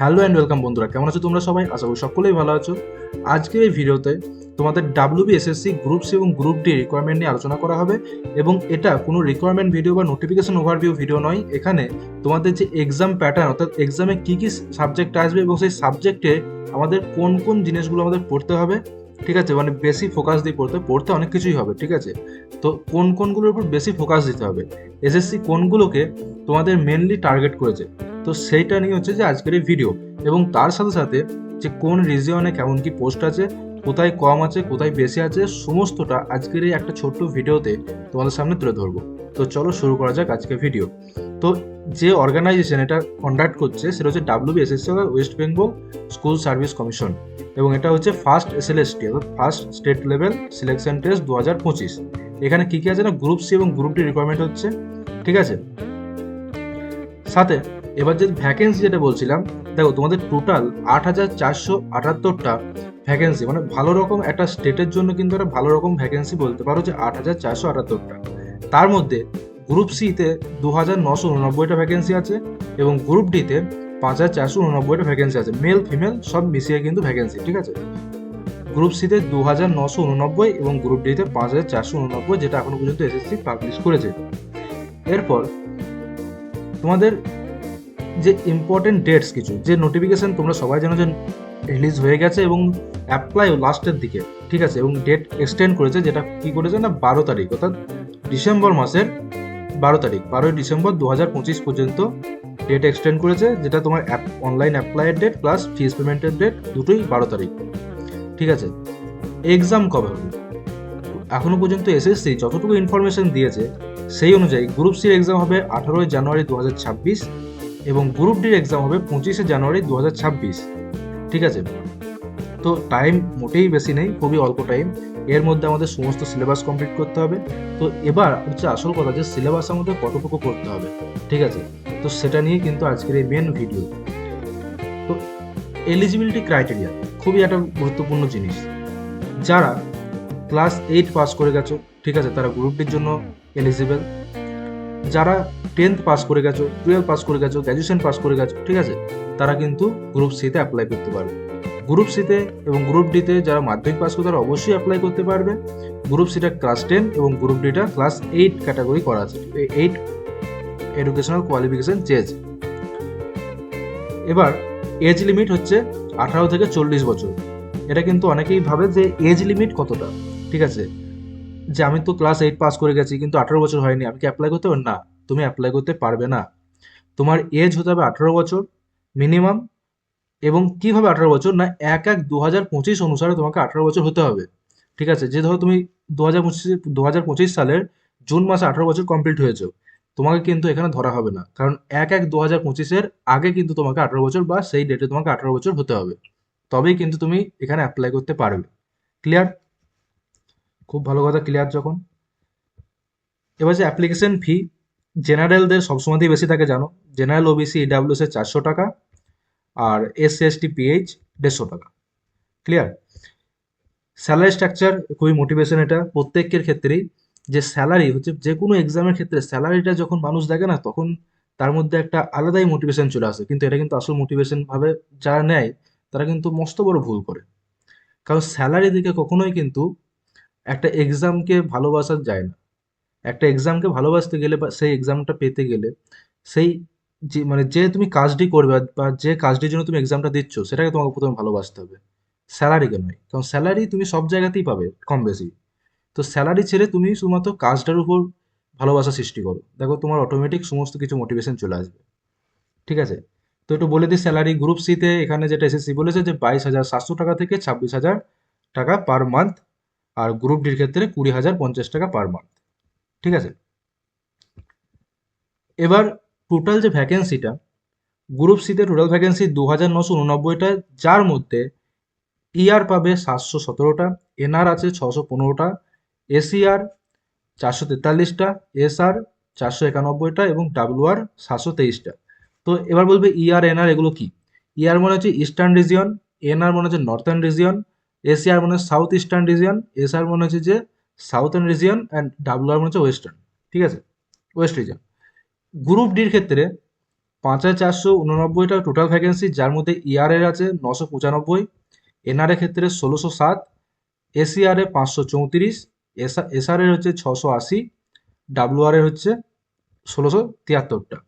Hello and welcome বন্ধুরা, কেমন আছো তোমরা সবাই? আশা করি সকলেই ভালো আছো। আজকের এই ভিডিওতে তোমাদের ডাব্লিউবিএসএসসি গ্রুপ সি এবং গ্রুপ ডি রিকোয়ারমেন্ট নিয়ে আলোচনা করা হবে। এবং এটা কোনো রিকোয়ারমেন্ট ভিডিও বা নোটিফিকেশন ওভারভিউ ভিডিও নয়। এখানে তোমাদের যে এক্সাম প্যাটার্ন, অর্থাৎ এক্সামে কী কী সাবজেক্ট আসবে এবং সেই সাবজেক্টে আমাদের কোন কোন জিনিসগুলো আমাদের পড়তে হবে, ঠিক আছে, মানে বেশি ফোকাস দিয়ে পড়তে অনেক কিছুই হবে, ঠিক আছে। তো কোন কোনগুলোর উপর বেশি ফোকাস দিতে হবে, এসএসসি কোনগুলোকে তোমাদের মেনলি টার্গেট করেছে, তো সেইটা নিয়ে হচ্ছে যে আজকের এই ভিডিও। এবং তার সাথে সাথে যে কোন রিজিয়নে কেমন কি পোস্ট আছে, কোথায় কম আছে, কোথায় বেশি আছে, সমস্তটা আজকের এই একটা ছোট্ট ভিডিওতে তোমাদের সামনে তুলে ধরবো। তো চলো শুরু করা যাক আজকের ভিডিও। তো যে অর্গানাইজেশন এটা কন্ডাক্ট করছে সেটা হচ্ছে WBSSC, West Bengal school service commission. এবং এটা হচ্ছে ফার্স্ট এসএলএসটি, অর্থাৎ first state level selection test 2025। এখানে কী কী আছে না, গ্রুপ সি এবং গ্রুপ ডি রিকোয়ারমেন্ট হচ্ছে, ঠিক আছে। সাথে এবার যে ভ্যাকেন্সি যেটা বলছিলাম, দেখো তোমাদের টোটাল 8,478টা ভ্যাকেন্সি, মানে ভালো রকম একটা স্টেটের জন্য কিন্তু একটা ভালো রকম ভ্যাকেন্সি বলতে পারো যে 8,478টা। তার মধ্যে গ্রুপ সিতে 2,989টা ভ্যাকেন্সি আছে এবং গ্রুপ ডিতে 5,489টা ভ্যাকেন্সি আছে, মেল ফিমেল সব মিশিয়ে কিন্তু ভ্যাকেন্সি, ঠিক আছে। গ্রুপ সিতে 2,989 এবং গ্রুপ ডিতে 5,489, যেটা এখনো পর্যন্ত এসএসসি পাবলিশ করেছে। এরপর তোমাদের যে ইম্পর্টেন্ট ডেটস, কিছু যে নোটিফিকেশন তোমরা সবাই জানো যে রিলিজ হয়ে গেছে এবং অ্যাপ্লাইও লাস্টের দিকে, ঠিক আছে, এবং ডেট এক্সটেন্ড করেছে, যেটা কি করেছে না 12 তারিখ, অর্থাৎ ডিসেম্বর মাসের 12 তারিখ, 12ই ডিসেম্বর 2025 পর্যন্ত ডেট এক্সটেন্ড করেছে, যেটা তোমার অনলাইন অ্যাপ্লাইয়ের ডেট প্লাস ফিস পেমেন্টের ডেট দুটোই 12 তারিখ, ঠিক আছে। এক্সাম কবে হবে? এখনো পর্যন্ত এসএসসি যতটুকু ইনফরমেশন দিয়েছে সেই অনুযায়ী গ্রুপ সির এক্সাম হবে 18ই জানুয়ারি 2026 এবং গ্রুপ ডির এক্সাম হবে 25শে জানুয়ারি 2026, ঠিক আছে। তো টাইম মোটেই বেশি নেই, খুবই অল্প টাইম। এর মধ্যে আমাদের সমস্ত সিলেবাস কমপ্লিট করতে হবে। তো এবার হচ্ছে আসল কথা, যে সিলেবাস আমাদের কতটুকু পড়তে হবে, ঠিক আছে। তো সেটা নিয়ে কিন্তু আজকের এই মেন ভিডিও। তো এলিজিবিলিটি ক্রাইটেরিয়া খুবই একটা গুরুত্বপূর্ণ জিনিস। যারা ক্লাস 8 পাস করে গেছো, ঠিক আছে, তারা গ্রুপ ডির জন্য এলিজিবল। যারা 10th পাস করে গেছো, 12 পাস করে গেছো, গ্র্যাজুয়েশন পাস করে গেছো, ঠিক আছে, তারা কিন্তু গ্রুপ সিতে অ্যাপ্লাই করতে পারবে। গ্রুপ সিতে এবং গ্রুপ ডিতে যারা মাধ্যমিক পাস করে তারা অবশ্যই অ্যাপ্লাই করতে পারবে। গ্রুপ সিটা ক্লাস 10 এবং গ্রুপ ডিটা ক্লাস 8 ক্যাটাগরি করা আছে, 8 এডুকেশনাল কোয়ালিফিকেশন চেয়েছে। এবার এজ লিমিট হচ্ছে 18 থেকে 40 বছর। এটা কিন্তু অনেকেই ভাবে যে এজ লিমিট কতটা, ঠিক আছে, যে আমি তো ক্লাস 8 পাস করে গেছি কিন্তু 18 বছর হয়নি, আমি কি অ্যাপ্লাই করতে পারবো? না, তুমি অ্যাপ্লাই করতে পারবে না। তোমার এজ হতে হবে 18 বছর মিনিমাম। এবং কিভাবে 18 বছর না, 1/1/2025 অনুসারে তোমাকে 18 বছর হতে হবে, ঠিক আছে। যে ধরো তুমি 2025 সালের জুন মাসে 18 বছর কমপ্লিট হয়েছে, তোমাকে কিন্তু এখানে ধরা হবে না, কারণ 1/1/2025-এর আগে কিন্তু তোমাকে 18 বছর বা সেই ডেটে তোমাকে 18 বছর হতে হবে, তবেই কিন্তু তুমি এখানে অ্যাপ্লাই করতে পারবে। ক্লিয়ার? খুব ভালো কথা, ক্লিয়ার যখন। এবার যে অ্যাপ্লিকেশন ফি, জেনারেলদের সবসময়তেই বেশি থাকে জানো। জেনারেল ওবিসি ইডাব্লিউএস এর 400 টাকা, আর এসসি এসটি পিএইচ 150 টাকা। ক্লিয়ার? স্যালারি স্ট্রাকচার খুবই মোটিভেশন, এটা প্রত্যেকের ক্ষেত্রেই। যে স্যালারি হচ্ছে যে কোনো এক্সামের ক্ষেত্রে স্যালারিটা যখন মানুষ দেখে না, তখন তার মধ্যে একটা আলাদাই মোটিভেশন চলে আসে, কিন্তু এটা কিন্তু আসল মোটিভেশন ভাবে যারা নেয় তারা কিন্তু মস্ত বড় ভুল করে। কারণ স্যালারি দিকে কখনোই কিন্তু একটা এক্সামকে ভালোবাসা যায় না। একটা এক্সামকে ভালোবাসতে গেলে বা সেই এক্সামটা পেতে গেলে সেই যে মানে যে তুমি কাজটি করবে বা যে কাজটির জন্য তুমি এক্সামটা দিচ্ছ সেটাকে তোমাকে প্রথমে ভালোবাসতে হবে, স্যালারিকে নয়। কারণ স্যালারি তুমি সব জায়গাতেই পাবে কম বেশি। তো স্যালারি ছেড়ে তুমি শুধুমাত্র কাজটার উপর ভালোবাসা সৃষ্টি করো, দেখো তোমার অটোমেটিক সমস্ত কিছু মোটিভেশন চলে আসবে, ঠিক আছে। তো একটু বলে দিই স্যালারি। গ্রুপ সিতে এখানে যেটা এসএসসি বলেছে যে 22,700 টাকা থেকে 26,000 টাকা পার মান্থ, আর গ্রুপ ডির ক্ষেত্রে 20,050 টাকা পার মান্থ, ঠিক আছে। এবার টোটাল যে ভ্যাকেন্সিটা, গ্রুপ সিতে টোটাল ভ্যাকেন্সি 2,989টা, যার মধ্যে ইআর পাবে 717টা, এনআর আছে 615টা, এসিআর 443টা, এসআর 491টা এবং ডাব্লুআর 723টা। তো এবার বলবে ইআর এনআর এগুলো কি? ইআর মনে হচ্ছে ইস্টার্ন রিজিয়ন, এনআর মনে হচ্ছে নর্থার্ন রিজিয়ন, এসিআর মনে হচ্ছে সাউথ ইস্টার্ন রিজিয়ন, এসআর মনে হচ্ছে যে সাউথার্ন রিজিয়ন অ্যান্ড ডাব্লুআর মনে হচ্ছে ওয়েস্টার্ন, ঠিক আছে, ওয়েস্ট রিজিয়ন। গ্রুপ ডির ক্ষেত্রে 5,489টা টোটাল ভ্যাকেন্সি, যার মধ্যে ইআরএর আছে 995, এনআর এর ক্ষেত্রে 1607, এসিআর এ 534, এসআর এর হচ্ছে 680, ডাব্লিউআর এর হচ্ছে 1673টা।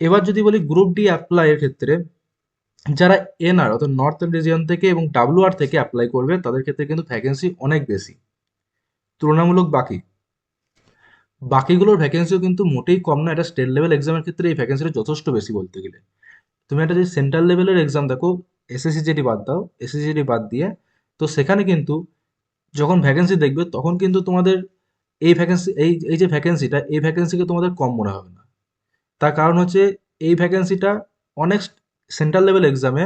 এবার যদি বলি গ্রুপ ডি অ্যাপ্লাই এর ক্ষেত্রে, যারা এনআর অর্থাৎ নর্থ রিজিয়ন থেকে এবং ডাব্লিউআর থেকে অ্যাপ্লাই করবে তাদের ক্ষেত্রে কিন্তু ভ্যাকেন্সি অনেক বেশি তুলনামূলক বাকিগুলোর ভ্যাকেন্সিও কিন্তু মোটেই কম না। এটা স্টেট লেভেল এক্সামের ক্ষেত্রে এই ভ্যাকেন্সিটা যথেষ্ট বেশি বলতে গেলে। তুমি একটা যদি সেন্ট্রাল লেভেলের এক্সাম দেখো, এসএসসি জিডি বাদ দাও, এসএসসি জিডি বাদ দিয়ে, তো সেখানে কিন্তু যখন ভ্যাকেন্সি দেখবে তখন কিন্তু তোমাদের এই ভ্যাকেন্সি এই যে ভ্যাকেন্সিটা, এই ভ্যাকেন্সিকে তোমাদের কম মনে হবে না। তার কারণ হচ্ছে এই ভ্যাকেন্সিটা অনেক সেন্ট্রাল লেভেল এক্সামে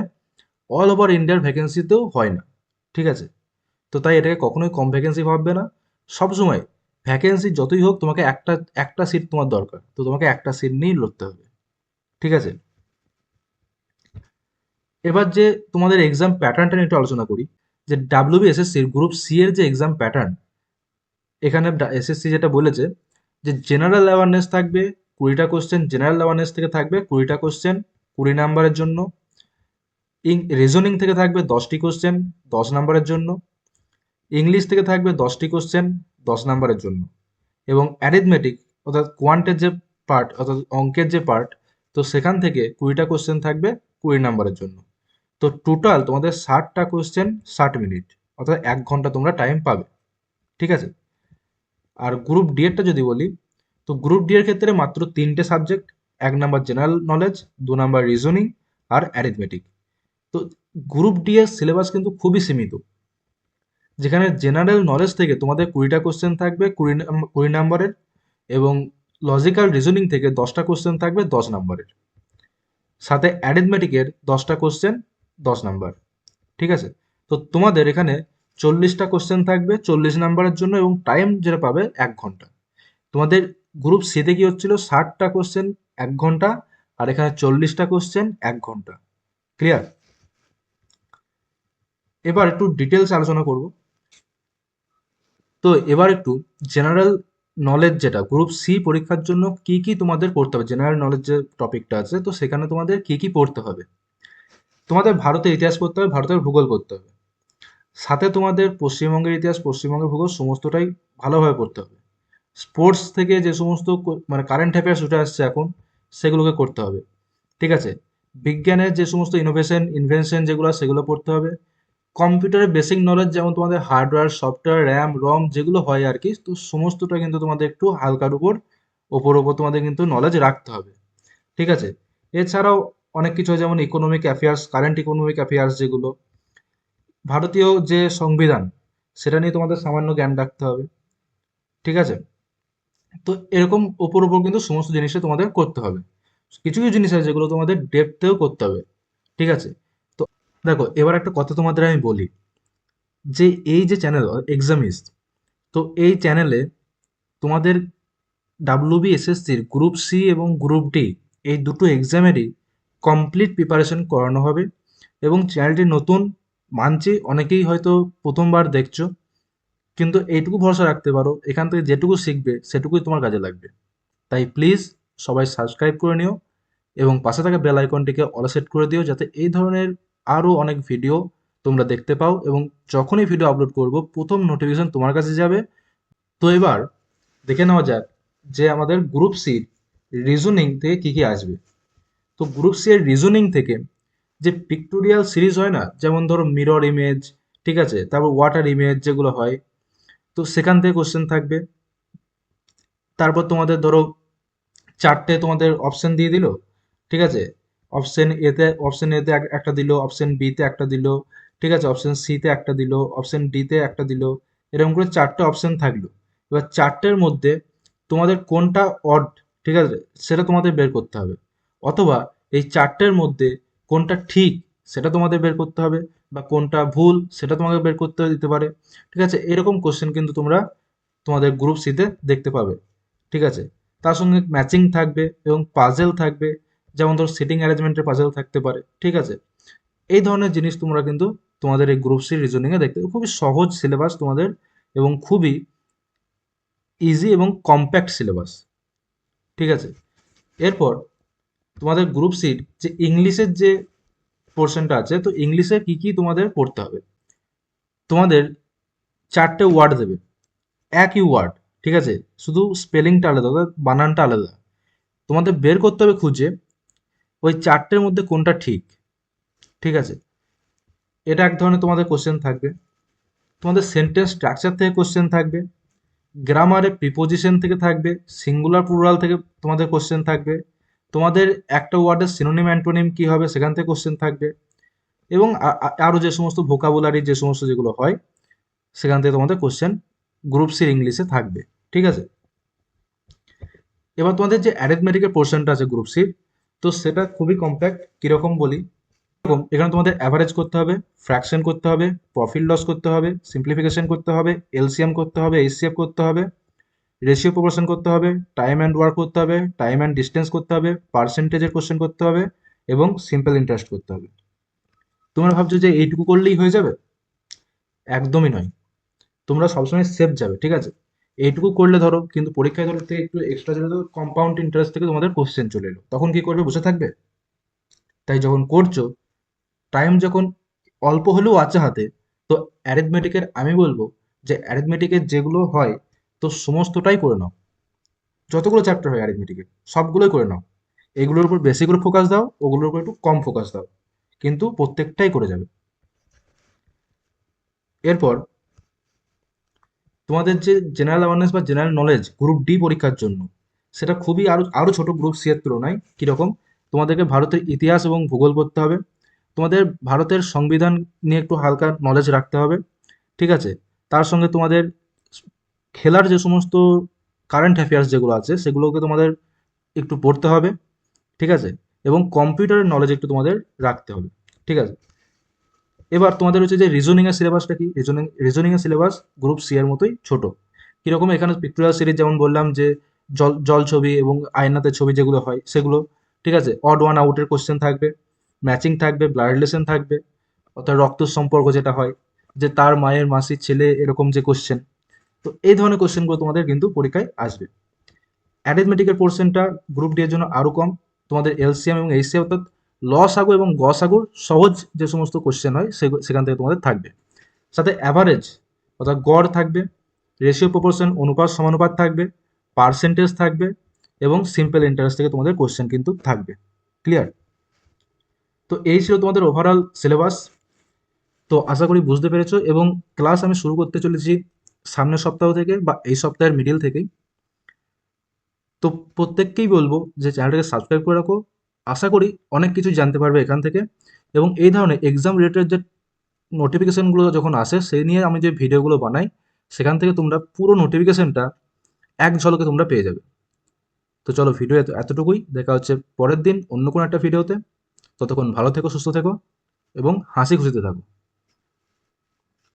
অল ওভার ইন্ডিয়ার ভ্যাকেন্সিতেও হয় না, ঠিক আছে? তো তাই এটাকে কখনোই কম ভ্যাকেন্সি ভাববে না। সবসময় ভ্যাকেন্সি যতই হোক তোমাকে একটা একটা সিট তোমার দরকার, তো তোমাকে একটা সিট নিয়েই লড়তে হবে, ঠিক আছে? এবার যে তোমাদের এক্সাম প্যাটার্নটা নিয়ে একটু আলোচনা করি, যে ডাব্লিউবিএসএসসির গ্রুপ সি এর যে এক্সাম প্যাটার্ন, এখানে এসএসসি যেটা বলেছে যে জেনারেল অ্যাওয়ারনেস থাকবে 20টা কোশ্চেন, জেনারেল অ্যাওয়ারনেস থেকে থাকবে 20টা কোশ্চেন 20 নাম্বারের জন্য, রিজনিং থেকে থাকবে 10টি কোশ্চেন 10 নাম্বারের জন্য, ইংলিশ থেকে থাকবে 10টি কোশ্চেন 10 নাম্বারের জন্য, এবং অ্যারিথমেটিক অর্থাৎ কোয়ান্টের যে পার্ট অর্থাৎ অঙ্কের যে পার্ট, তো সেখান থেকে 20টা কোশ্চেন থাকবে 20 নাম্বারের জন্য। তো টোটাল তোমাদের 60টা কোশ্চেন 60 মিনিট, অর্থাৎ 1 ঘন্টা তোমরা টাইম পাবে, ঠিক আছে? আর গ্রুপ ডি এরটা যদি বলি, তো গ্রুপ ডি এর ক্ষেত্রে মাত্র 3টে subject, 1 number general knowledge, 2 number reasoning আর অ্যারিথমেটিক। তো গ্রুপ ডি এর সিলেবাস কিন্তু খুবই সীমিত, যেখানে জেনারেল নলেজ থেকে তোমাদের 20টা কোশ্চেন থাকবে 20 নাম্বারের, এবং লজিক্যাল রিজনিং থেকে 10টা কোশ্চেন থাকবে 10 নাম্বারের, সাথে অ্যারিথমেটিকের 10টা কোশ্চেন 10 নাম্বার, ঠিক আছে? তো তোমাদের এখানে 40টা কোশ্চেন থাকবে 40 নাম্বারের জন্য, এবং টাইম যেটা পাবে 1 ঘন্টা। তোমাদের গ্রুপ সিতে কি হচ্ছিল, 60টা কোশ্চেন 1 ঘন্টা, আর এখানে 40টা কোশ্চেন 1 ঘন্টা। ক্লিয়ার? এবার একটু ডিটেলস আলোচনা করব। তো এবার একটু জেনারেল নলেজ, যেটা গ্রুপ সি পরীক্ষার জন্য কি কি তোমাদের পড়তে হবে, জেনারেল নলেজ যে টপিকটা আছে, তো সেখানে তোমাদের কি কি পড়তে হবে। তোমাদের ভারতের ইতিহাস পড়তে হবে, ভারতের ভূগোল পড়তে হবে, সাথে তোমাদের পশ্চিমবঙ্গের ইতিহাস পশ্চিমবঙ্গের ভূগোল সমস্তটাই ভালোভাবে পড়তে হবে। স্পোর্টস থেকে যে সমস্ত মানে কারেন্ট অ্যাফেয়ার্স উঠে আসছে এখন, সেগুলোকে করতে হবে, ঠিক আছে? বিজ্ঞানের যে সমস্ত ইনভেনশন যেগুলো সেগুলো পড়তে হবে। কম্পিউটারের বেসিক নলেজ, যেমন তোমাদের হার্ডওয়্যার সফটওয়্যার র্যাম রম যেগুলো হয় আর কি, তো সমস্তটা কিন্তু তোমাদের একটু হালকার ওপর তোমাদের কিন্তু নলেজ রাখতে হবে, ঠিক আছে? এছাড়াও অনেক কিছু হয়, যেমন economic affairs, current economic affairs যেগুলো, ভারতীয় যে সংবিধান সেটা নিয়ে তোমাদের সামান্য জ্ঞান রাখতে হবে, ঠিক আছে? তো এরকম ওপর কিন্তু সমস্ত জিনিসটা তোমাদের করতে হবে। কিছু কিছু জিনিস আছে যেগুলো তোমাদের ডেপথেও করতে হবে, ঠিক আছে? তো দেখো, এবার একটা কথা তোমাদের আমি বলি, যে এই যে চ্যানেল এক্সামিস্ট, তো এই চ্যানেলে তোমাদের ডাব্লিউবিএসএসসির গ্রুপ সি এবং গ্রুপ ডি এই দুটো এক্সামেরই কমপ্লিট প্রিপারেশন করানো হবে। এবং চ্যানেলটি নতুন, মানছি অনেকেই হয়তো প্রথমবার দেখছো, কিন্তু এইটুকু ভরসা রাখতে পারো এখান থেকে যেটুকু শিখবে সেটুকুই তোমার কাজে লাগবে। তাই প্লিজ সবাই সাবস্ক্রাইব করে নিও, এবং পাশে থাকা বেল আইকনটিকে অল সেট করে দিও, যাতে এই ধরনের আরও অনেক ভিডিও তোমরা দেখতে পাও, এবং যখনই ভিডিও আপলোড করব প্রথম নোটিফিকেশন তোমার কাছে যাবে। তো এবার দেখে নেওয়া যাক যে আমাদের গ্রুপ সি রিজনিং থেকে কি কি আসবে। তো গ্রুপ সি এর রিজনিং থেকে যে পিক্টোরিয়াল সিরিজ হয় না, যেমন ধরো মিরর ইমেজ, ঠিক আছে, তারপর ওয়াটার ইমেজ যেগুলো হয়, তো সেখান থেকে কোশ্চেন থাকবে। তারপর তোমাদের ধরো 4টে তোমাদের অপশন দিয়ে দিল, ঠিক আছে? অপশন এতে একটা দিল, অপশন বিতে একটা দিল, ঠিক আছে, অপশন সিতে একটা দিল, অপশন ডিতে একটা দিল, এরকম করে 4টে অপশন থাকলো। এবার 4টের মধ্যে তোমাদের কোনটা অড, ঠিক আছে, সেটা তোমাদের বের করতে হবে, অথবা এই 4টের মধ্যে কোনটা ঠিক সেটা তোমাদের বের করতে হবে, বা কোনটা ভুল সেটা তোমাকে বের করতে দিতে পারে, ঠিক আছে? এরকম কোশ্চেন কিন্তু তোমরা তোমাদের গ্রুপ সিতে দেখতে পাবে, ঠিক আছে? তার সঙ্গে ম্যাচিং থাকবে এবং পাজেল থাকবে, যেমন ধর সিটিং অ্যারেঞ্জমেন্টের পাজেল থাকতে পারে, ঠিক আছে? এই ধরনের জিনিস তোমরা কিন্তু তোমাদের এই গ্রুপ সি রিজনিংয়ে দেখতে পাবে। খুবই সহজ সিলেবাস তোমাদের, এবং খুবই ইজি এবং কম্প্যাক্ট সিলেবাস, ঠিক আছে? এরপর তোমাদের গ্রুপ সির যে ইংলিশের যে পোর্শনটা আছে, তো ইংলিশে কি কি তোমাদের পড়তে হবে। তোমাদের 4টে ওয়ার্ড দেবে, একই ওয়ার্ড, ঠিক আছে, শুধু স্পেলিংটা আলাদা, অর্থাৎ বানানটা আলাদা। তোমাদের বের করতে হবে খুঁজে ওই 4টের মধ্যে কোনটা ঠিক, ঠিক আছে। এটা এক ধরনের তোমাদের কোশ্চেন থাকবে। তোমাদের সেন্টেন্স স্ট্রাকচার থেকে কোশ্চেন থাকবে, গ্রামারে প্রিপোজিশন থেকে থাকবে, সিঙ্গুলার প্লুরাল থেকে তোমাদের কোশ্চেন থাকবে, তোমাদের একটা ওয়ার্ডের সিনোনিম অ্যান্টোনিম কি হবে সেখান থেকে কোশ্চেন থাকবে, এবং আরও যে সমস্ত ভোকাবুলারি যে সমস্ত যেগুলো হয় সেখান থেকে তোমাদের কোশ্চেন গ্রুপ সির ইংলিশে থাকবে, ঠিক আছে। এবার তোমাদের যে অ্যারিথমেটিকের পোর্শনটা আছে গ্রুপ সির, তো সেটা খুবই কম্প্যাক্ট। কিরকম বলি, এরকম এখানে তোমাদের অ্যাভারেজ করতে হবে, ফ্র্যাকশন করতে হবে, প্রফিট লস করতে হবে, সিম্পলিফিকেশন করতে হবে, এলসিএম করতে হবে, এইচসিএফ করতে হবে, রেশিও প্রপোর্শন করতে হবে, টাইম অ্যান্ড ওয়ার্ক করতে হবে, টাইম অ্যান্ড ডিস্টেন্স করতে হবে, পার্সেন্টেজের কোশ্চেন করতে হবে, এবং সিম্পল ইন্টারেস্ট করতে হবে। তোমরা ভাবছো যে এইটুকু করলেই হয়ে যাবে? একদমই নয়। তোমরা সবসময় সেফ যাবে, ঠিক আছে। এইটুকু করলে ধরো কিন্তু পরীক্ষায় ধরো থেকে একটু এক্সট্রা চলে এলো, কম্পাউন্ড ইন্টারেস্ট থেকে তোমাদের কোশ্চেন চলে এলো, তখন কি করবে? বসে থাকবে? তাই যখন করছো, টাইম যখন অল্প হলেও আছে হাতে, তো অ্যারিথমেটিকের আমি বলবো যে অ্যারিথমেটিকের যেগুলো হয় তো সমস্তটাই করে নাও। যতগুলো চ্যাপ্টার হয় অ্যারিথমেটিকের সবগুলোই করে নাও। এগুলোর উপর বেশি করে ফোকাস দাও, ওগুলোর উপর একটু কম ফোকাস দাও, কিন্তু প্রত্যেকটাই করে যাবে। এরপর তোমাদের যে জেনারেল অ্যাওয়ারনেস বা জেনারেল নলেজ গ্রুপ ডি পরীক্ষার জন্য, সেটা খুবই আরও ছোট গ্রুপ সি এর তুলনায়। কীরকম? তোমাদেরকে ভারতের ইতিহাস এবং ভূগোল পড়তে হবে, তোমাদের ভারতের সংবিধান নিয়ে একটু হালকা নলেজ রাখতে হবে, ঠিক আছে। তার সঙ্গে তোমাদের খেলার যে সমস্ত কারেন্ট অ্যাফেয়ার্স যেগুলো আছে সেগুলোকে তোমাদের একটু পড়তে হবে, ঠিক আছে। এবং কম্পিউটারের নলেজ একটু তোমাদের রাখতে হবে, ঠিক আছে। এবার তোমাদের হচ্ছে যে রিজনিংয়ের সিলেবাসটা কি, রিজনিংয়ের সিলেবাস গ্রুপ সি এর মতোই ছোট। কীরকম? এখানে পিক্টোরিয়াল সিরিজ যেমন বললাম যে জল জল ছবি এবং আয়নাতে ছবি যেগুলো হয় সেগুলো, ঠিক আছে। অড ওয়ান আউটের কোশ্চেন থাকবে, ম্যাচিং থাকবে, ব্লাড রিলেশন থাকবে, অর্থাৎ রক্ত সম্পর্ক যেটা হয়, যে তার মায়ের মাসির ছেলে, এরকম যে কোশ্চেন। তো এই ধরনের কোশ্চেনগুলো তোমাদের কিন্তু পরীক্ষায় আসবে। অ্যারিথমেটিকের পোর্শনটা গ্রুপ ডি এর জন্য আরও কম। তোমাদের এলসিএম এবং এইচসিএম, অর্থাৎ লসাগু এবং গসাগুর সহজ যে সমস্ত কোশ্চেন হয় সেখান থেকে তোমাদের থাকবে। সাথে অ্যাভারেজ অর্থাৎ গড় থাকবে, রেশিও প্রপোর্শন অনুপাত সমানুপাত থাকবে, পার্সেন্টেজ থাকবে, এবং সিম্পল ইন্টারেস্ট থেকে তোমাদের কোশ্চেন কিন্তু থাকবে। ক্লিয়ার? তো এই ছিল তোমাদের ওভারঅল সিলেবাস। তো আশা করি বুঝতে পেরেছো, এবং ক্লাস আমি শুরু করতে চলেছি সামনের সপ্তাহ থেকে বা এই সপ্তাহের মিডিল থেকেই। তো প্রত্যেককেই বলবো যে চ্যানেলটাকে সাবস্ক্রাইব করে রাখো। আশা করি অনেক কিছু জানতে পারবে এখান থেকে, এবং এই ধরনের এক্সাম রিলেটেড যে নোটিফিকেশনগুলো যখন আসে সেই নিয়ে আমি যে ভিডিওগুলো বানাই, সেখান থেকে তোমরা পুরো নোটিফিকেশনটা এক ঝলকে তোমরা পেয়ে যাবে। তো চলো, ভিডিও এতটুকুই। দেখা হচ্ছে পরের দিন অন্য কোনো একটা ভিডিওতে। ততক্ষণ ভালো থেকো, সুস্থ থেকো, এবং হাসি খুশিতে থাকো।